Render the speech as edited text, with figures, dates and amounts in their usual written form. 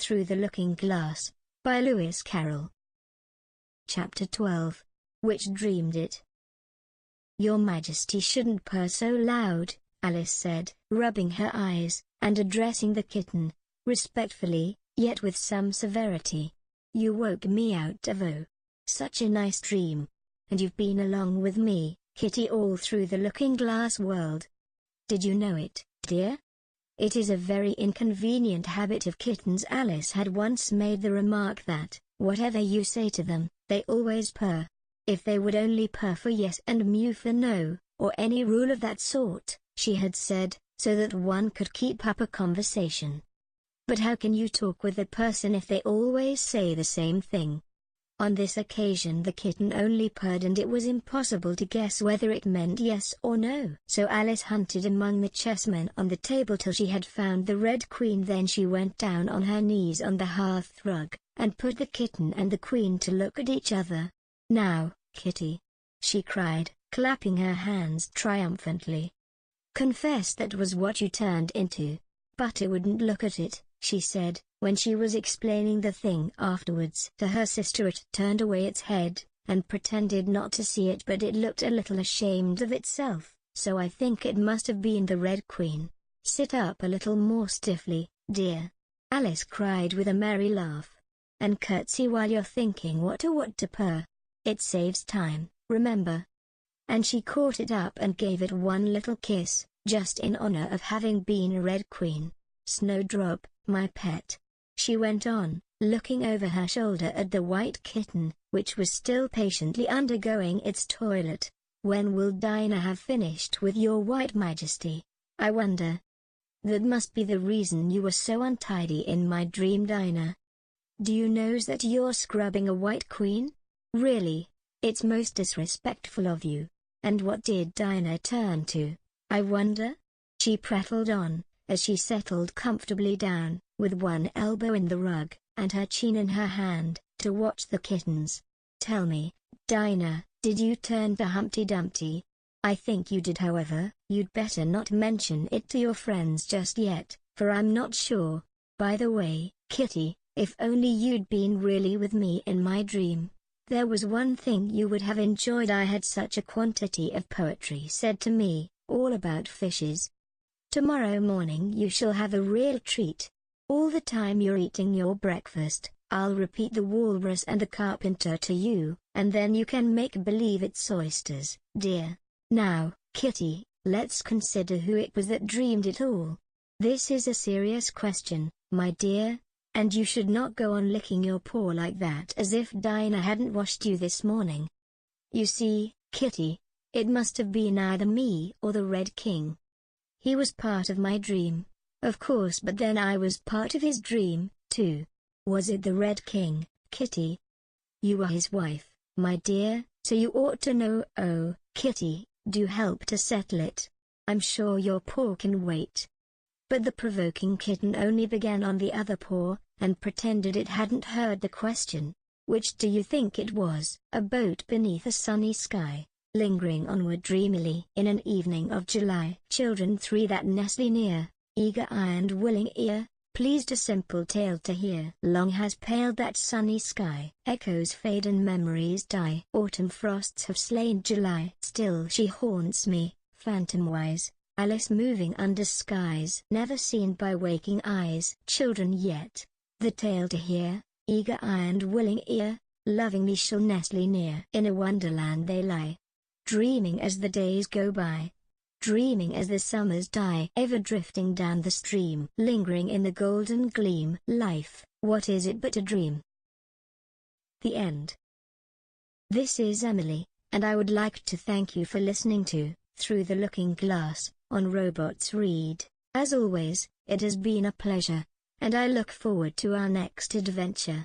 Through the Looking Glass, by Lewis Carroll. Chapter 12. Which dreamed it? Your Majesty shouldn't purr so loud, Alice said, rubbing her eyes, and addressing the kitten, respectfully, yet with some severity. You woke me out of such a nice dream. And you've been along with me, Kitty, all through the Looking Glass world. Did you know it, dear? It is a very inconvenient habit of kittens. Alice had once made the remark that, whatever you say to them, they always purr. If they would only purr for yes and mew for no, or any rule of that sort, she had said, so that one could keep up a conversation. But how can you talk with a person if they always say the same thing? On this occasion the kitten only purred, and it was impossible to guess whether it meant yes or no. So Alice hunted among the chessmen on the table till she had found the Red Queen. Then she went down on her knees on the hearthrug, and put the kitten and the Queen to look at each other. Now, Kitty, she cried, clapping her hands triumphantly. Confess that was what you turned into. But I wouldn't look at it, she said, when she was explaining the thing afterwards to her sister. It turned away its head, and pretended not to see it, but it looked a little ashamed of itself, so I think it must have been the Red Queen. Sit up a little more stiffly, dear, Alice cried with a merry laugh. And curtsy while you're thinking what to purr. It saves time, remember. And she caught it up and gave it one little kiss, just in honor of having been a Red Queen. Snowdrop, my pet, she went on, looking over her shoulder at the white kitten, which was still patiently undergoing its toilet. When will Dinah have finished with your White Majesty, I wonder? That must be the reason you were so untidy in my dream, Dinah. Do you know that you're scrubbing a White Queen? Really, it's most disrespectful of you. And what did Dinah turn to, I wonder? She prattled on, as she settled comfortably down, with one elbow in the rug, and her chin in her hand, to watch the kittens. Tell me, Dinah, did you turn to Humpty Dumpty? I think you did. However, you'd better not mention it to your friends just yet, for I'm not sure. By the way, Kitty, if only you'd been really with me in my dream, there was one thing you would have enjoyed. I had such a quantity of poetry said to me, all about fishes. Tomorrow morning you shall have a real treat. All the time you're eating your breakfast, I'll repeat the walrus and the carpenter to you, and then you can make believe it's oysters, dear. Now, Kitty, let's consider who it was that dreamed it all. This is a serious question, my dear, and you should not go on licking your paw like that as if Dinah hadn't washed you this morning. You see, Kitty, it must have been either me or the Red King. He was part of my dream, of course, but then I was part of his dream, too. Was it the Red King, Kitty? You were his wife, my dear, so you ought to know. Oh, Kitty, do help to settle it. I'm sure your paw can wait. But the provoking kitten only began on the other paw, and pretended it hadn't heard the question. Which do you think it was? A boat beneath a sunny sky, lingering onward dreamily in an evening of July. Children 3 that Nestle near, eager eye and willing ear, pleased a simple tale to hear. Long has paled that sunny sky, echoes fade and memories die. Autumn frosts have slain July. Still she haunts me, phantom-wise, Alice moving under skies never seen by waking eyes. Children yet, the tale to hear, eager eye and willing ear, lovingly shall Nestle near. In a wonderland they lie, dreaming as the days go by, dreaming as the summers die, ever drifting down the stream, lingering in the golden gleam. Life, what is it but a dream? The end. This is Emily, and I would like to thank you for listening to Through the Looking Glass on Robots Read. As always, it has been a pleasure, and I look forward to our next adventure.